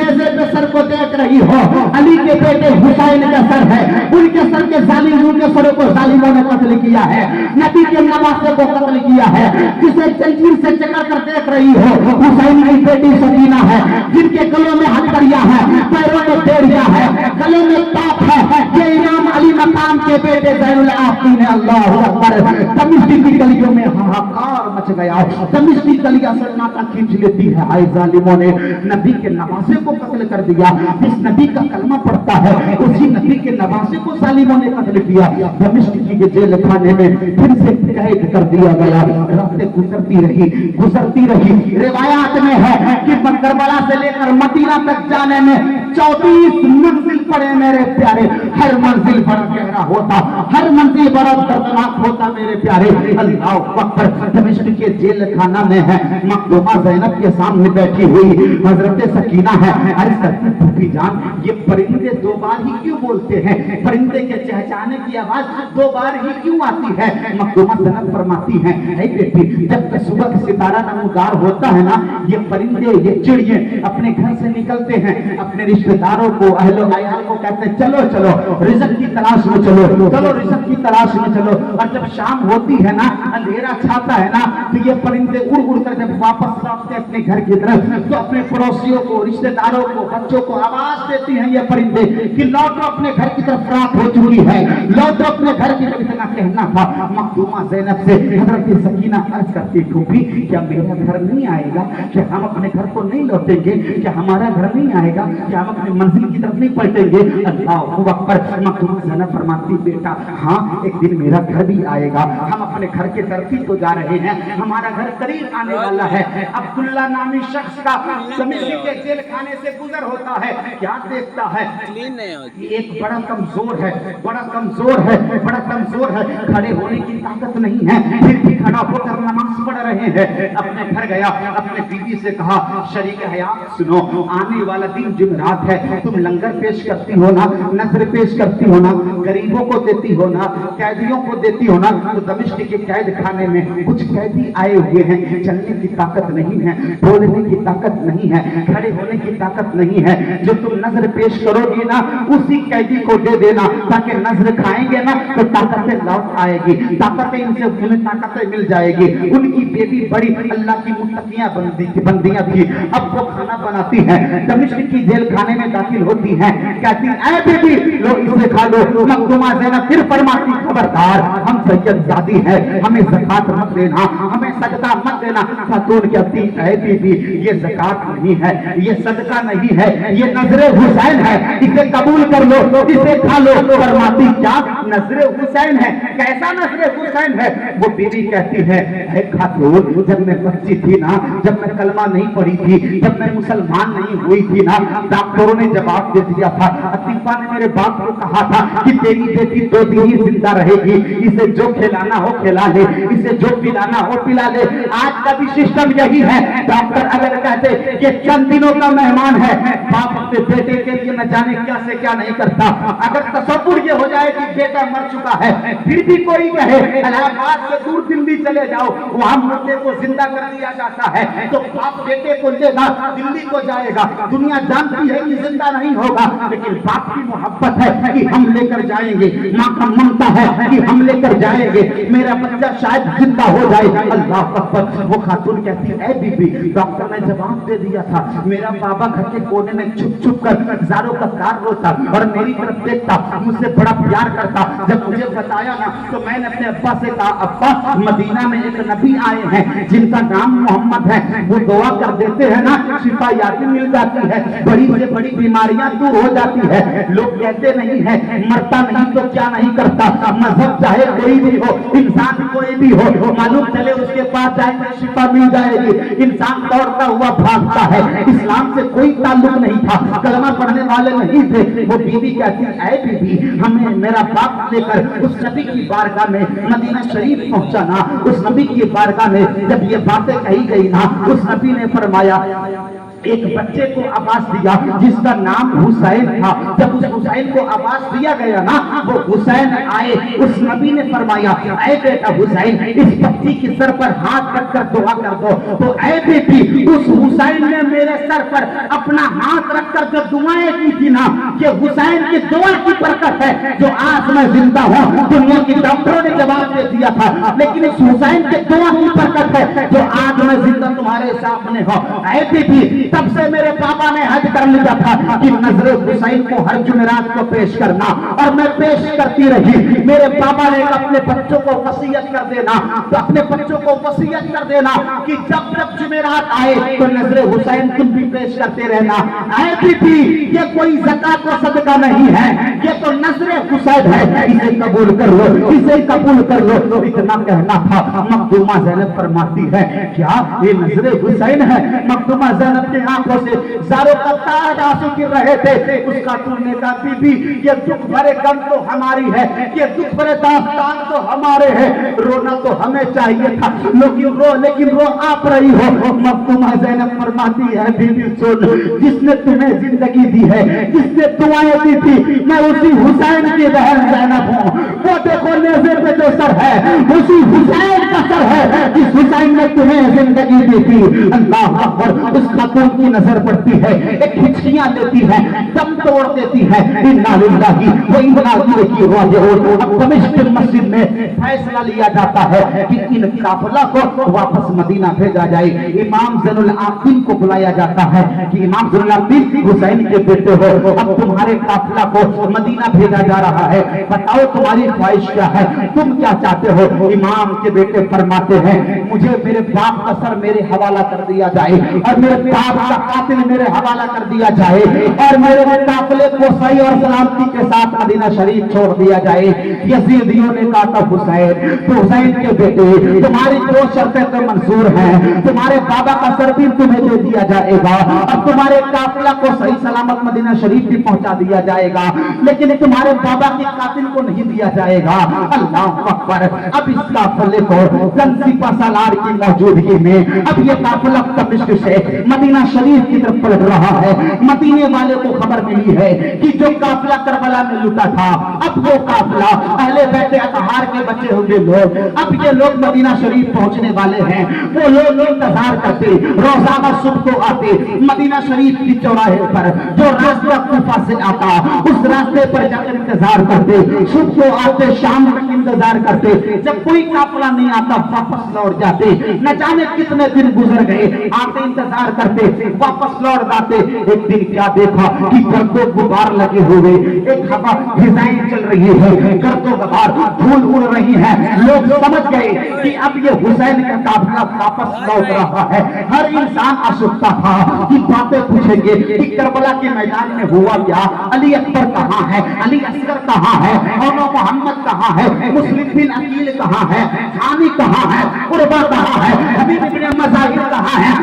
नेज़े पे सर को देख रही हो, अली के बेटे हुसैन का सर है, उनके सर के जालिमों के सरों को जालिमों ने कत्ल किया है, नबी के नवासे को कत्ल किया है। जिसे जंजीर से जकड़ कर देख रही हो, हुसैन की बेटी सकीना है, जिनके गलों में हथकड़ियां है, पैरों में बेड़ियां है, गले में ताप है, ये इमाम अली मकाम के बेटे ज़ैनुल आबिदीन है। अल्लाहु अकबर। दमिश्क की गलियों में हाहाकार मच गया, दमिश्क की गलियां सन्नाटा खींच लेती है। आए जालिमों ने नबी के नवासे को कत्ल कर दिया। जिस नबी का कलमा पढ़ता है उसी नबी के नवासे को जालिमों ने कत्ल किया। दमिश्क की जेल खाने में फिर से कैद कर दिया गया। रातें गुजरती रही। रिवायात में है कि करबला से लेकर मदीना तक जाने में 34 मंजिल पड़े मेरे प्यारे। हर मंजिल बड़ा गहरा होता, हर मंजिल बड़ा दर्दनाक होता मेरे प्यारे। अल्लाह अकबर। दमिश्क के जेल खाना में है मखदूमा ज़ैनब के सामने बैठी हुई हजरत सकीना है। अरे सकी जान, ये परिंदे दो बार ही क्यों बोलते हैं? परिंदे के चहचहाने की आवाज दो बार ही क्यों आती है? मखदूमा ज़ैनब फरमाती है, ऐ बेटी, जब तक सुबह का सितारा नमूदार होता है ना, ये परिंदे, ये चिड़िए अपने घर से निकलते हैं, अपने रिश्तेदारों को, अहलो अयाल को कहते हैं चलो चलो रिज़्क़ की तलाश में चलो, चलो रिज़्क़ की तलाश में चलो। और जब शाम होती है ना, अंधेरा छाता है ना, तो ये परिंदे उड़ उड़ कर जब वापस लौटते अपने घर की तरफ, तो अपने पड़ोसियों को, रिश्तेदारों को, बच्चों को आवाज देती हैं ये परिंदे कि लौटो अपने घर की तरफ, रात हो चुकी है, लौटो अपने घर की तरफ। इतना कहना था मखदूमा ज़ैनब से। हज़रत सकीना अर्ज करती, फूफी क्या मेरा घर नहीं आएगा? क्या हम अपने घर को नहीं लौटेंगे? क्या हमारा घर नहीं आएगा? क्या हम अपने मंजिल की तरफ नहीं पलटेंगे? अल्लाहु अकबर। मखदूमा ज़ैनब फरमाती, बेटा हाँ, एक दिन मेरा घर भी आएगा। हम अपने घर के तरफ ही तो जा रहे हैं, हमारा घर करीब आने वाला है। अब्दुल्ला नामी शख्स का दमिश्क के जेल खाने से गुजर होता है, क्या देखता है? एक बड़ा कमजोर है, बड़ा कमजोर है, बड़ा कमजोर है, खड़े होने की ताकत नहीं है, फिर भी खड़ा होकर नमाज पढ़ रहे हैं। अपने घर गया, अपने बीवी से कहा, शरीक हयात सुनो, आने वाला दिन जुमेरात है, तुम लंगर पेश करती हो ना, नजर पेश करती हो ना, गरीबों को देती हो ना, कैदियों को देती हो ना। तो दमिश्क के कैद खाने में कुछ कैदी आए हुए हैं, चलने की ताकत नहीं है, बोलने की ताकत नहीं है, खड़े होने की ताकत नहीं है। जो तुम नजर पेश करोगी ना, उसी कैदी को दे देना, ताकि नजर खाएंगे ना तो ताकतें लौट आएगी, ताकतें इनसे उन्हें ताकतें मिल जाएगी। उनकी बेबी बड़ी अल्लाह की मुत्तकियां बंदियां थी, अब वो खाना बनाती है। दमिश्क की जेल खाने में दाखिल होती है, कहती ऐ बेबी लो इसे खा लो। मखदूमा ज़ैनब फिर फरमाती, खबरदार, हम सैयदजादी है, हमें ज़कात मत देना, हमें सदका मत देना। खातून कहती, ऐ बीबी ये ज़कात नहीं है, ये सदका नहीं है, ये नजरे हुसैन है, इसे कबूल कर लो, इसे खा लो। फरमाती, क्या नजरे हुसैन है? कैसा नजरे हुसैन है? वो बीबी कहती है, ऐ खातून, जब मैं बच्ची थी ना, जब मैं कलमा नहीं पढ़ी थी, जब मैं मुसलमान नहीं हुई थी ना, डॉक्टरों ने जवाब दे दिया था, अतीफा ने मेरे बाप को कहा था कि तेरी बेटी 2 दिन ही जिंदा रहेगी, इसे जो खिलाना हो खिला ले, इसे जो पिलाना हो पिला ले। आज का भी सिस्टम यही है। डॉक्टर अगर कहते कि चंद दिनों का मेहमान है, बाप अपने बेटे के लिए न जाने क्या से क्या नहीं करता। अगर तसव्वुर ये हो जाए कि बेटा मर चुका है, फिर भी कोई कहे इलाहाबाद से दूर दिल्ली चले जाओ, वहां मुर्दे को जिंदा कर दिया जाता है, तो बाप बेटे को लेगा दिल्ली को जाएगा। दुनिया जानती है कि जिंदा नहीं होगा, लेकिन बाप की मोहब्बत है कि हम लेकर जाएंगे, माँ का ममता है कि हम लेकर जाएंगे, मेरा बच्चा शायद जिंदा हो जाए। अल्लाह अकबर। वो खातून कहती है, ऐ बीबी, डॉक्टर ने जवाब दे दिया था, मेरा बाबा घर के कोने में छुप छुप कर हजारों का कार रोता और मेरी तरफ देखता, मुझसे बड़ा प्यार करता। जब मुझे बताया ना, तो मैंने अपने अब्बा से कहा, अब्बा मदीना में एक नबी आए हैं जिनका नाम मोहम्मद है, वो दुआ कर देते हैं ना, शिफा याती मिल जाती है, बड़ी से बड़ी बीमारियां दूर हो जाती है। लोग कहते नहीं है मरता नहीं तो क्या नहीं करता, मजहब चाहे कोई भी हो, इंसान कोई भी हो, मालूम चले उसके पास जाएंगे शिफा मिल जाएगी। इंसान दौड़ता हुआ भागता है, इस्लाम से कोई ताल्लुक नहीं था, कलमा पढ़ने वाले नहीं थे। वो बीवी कहती, ऐ बीबी, हमें मेरा बाप लेकर उस नबी की बारगाह में मदीना शरीफ पहुंचा ना, उस नबी की बारगाह में जब ये बातें कही गई ना, उस नबी ने फरमाया, ایک بچے کو عباس دیا جس کا نام حسین تھا. جب اس حسین کو عباس دیا گیا نا, وہ حسین آئے, اس نبی نے فرمایا اے بیٹا حسین اس بچی کے سر پر ہاتھ رکھ کر دعا کر دو. تو اے بیٹی اس حسین نے میرے سر پر اپنا ہاتھ رکھ کر جو دعائیں کی تھی نا, یہ حسین کی دعا کی برکت ہے جو آج میں زندہ ہوں. دنیا کے ڈاکٹروں نے جواب دے دیا تھا, لیکن اس حسین کے دعا کی برکت ہے جو آج میں زندہ تمہارے سامنے ہوں. اے بیٹی تب سے میرے پاپا نے حد کر لیا تھا کہ نظر حسین کو ہر جمعرات کو پیش کرنا, اور میں پیش کرتی رہی. میرے پاپا نے اپنے بچوں کو وصیت کر دینا, تو اپنے بچوں کو وصیت کر دینا کہ جب جب جمعرات آئے تو نظر حسین تم بھی پیش کرتے رہنا. اے بیٹی یہ کوئی زکات و صدقہ نہیں ہے, یہ تو نظر حسین ہے, اسے قبول کر لو, اسے قبول کر لو. اتنا کہنا تھا. مخدومہ زینب فرماتی ہے کیا یہ نظر حسین ہے؟ مخدومہ زینب کے آنکھوں سے زاروں کا تاج آنسو گر رہے تھے. اس خاتون نے کہا بی بی یہ دکھ بھرے غم تو ہماری ہے, یہ دکھ بھرے داستان تو ہمارے ہیں, رونا تو ہمیں چاہیے تھا لیکن رو آپ رہی ہو. مخدومہ زینب فرماتی ہے بی بی سن, جس نے تمہیں زندگی دی ہے, جس نے دعائیں دی تھی, میں اسی حسین کی بہن زینب ہوں. وہ دیکھو نیزے پہ جو سر ہے اسی حسین کا سر ہے جس حسین نے تمہیں زندگی دی تھی. اللہ اکبر. اس خاتون کی نظر پڑتی ہے, ایک ہچکیاں لیتی ہے, دم توڑ دیتی ہے. انا للہ و انا الیہ راجعون. اب دمشق مسجد میں فیصلہ لیا جاتا ہے کہ ان قافلہ کو واپس مدینہ بھیجا جائے. امام زین العابدین کو بلایا جاتا ہے کہ امام زین العابدین حسین کے بیٹے ہو, اب تمہارے قافلہ کو مدینہ بھیجا جا رہا ہے, بتاؤ تمہاری خواہش کیا ہے, تم کیا چاہتے ہو؟ امام کے بیٹے فرماتے ہیں مجھے میرے باپ کا سر میرے حوالہ کر دیا جائے, اور میرے باپ کا قاتل میرے حوالہ کر دیا جائے, اور میرے قافلے کو صحیح اور سلامتی کے ساتھ مدینہ شریف چھوڑ دیا جائے. یزیدیوں نے کہا تھا حسین, تو حسین کے بیٹے تمہاری دو شرطیں تو منظور ہیں, تمہارے بابا کا سر بھی تمہیں دے دیا جائے گا, اب تمہارے قافلہ کو صحیح سلامت مدینہ شریف بھی پہنچا دیا جائے گا, لیکن تمہارے بابا کے قاتل کو نہیں دیا جائے گا. اللہ اکبر. اب اس قافلے کو زنسیپا سالار کی موجودگی میں اب یہ قافلہ دمشق سے مدینہ شریف کی طرف پلٹ رہا ہے. مدینے والے کو خبر ملی ہے کہ جو قافلہ کربلا میں لٹا تھا, اب وہ قافلہ اہل بیت اطہار کے بچے ہوئے لوگ, اب یہ لوگ مدینہ شریف پہنچنے والے ہیں. وہ لوگ انتظار کرتے, روزانہ صبح کو آتے مدینہ شریف کی چوراہے پر جو راستہ کوفہ سے آتا اس راستے پر جا کر انتظار کرتے, صبح کو آتے شام تک انتظار کرتے. جب کوئی قافلہ نہیں آتا واپس لوٹ جاتے. نہ جانے کتنے دن گزر گئے, آتے انتظار کرتے واپس لوٹ جاتے. ایک دن کیا دیکھا کہ گرد و غبار لگے ہوئے, ایک ہوا فضائیں چل رہی ہے, گرد و غبار دھول اڑ رہی ہے. لوگ سمجھ گئے کہ اب یہ حسین کا قافلہ واپس لوٹ رہا ہے. ہر انسان آشفتہ تھا کہ باتیں پوچھیں گے کہ کربلا کے میدان میں ہوا کیا, علی اکبر کہاں ہے, علی اصغر کہاں ہے, اور محمد کہاں ہے, مسلم بن عقیل کہاں ہے, حامی کہاں ہے, قربا کہاں ہے, حبیب بن مظاہر کہاں ہے.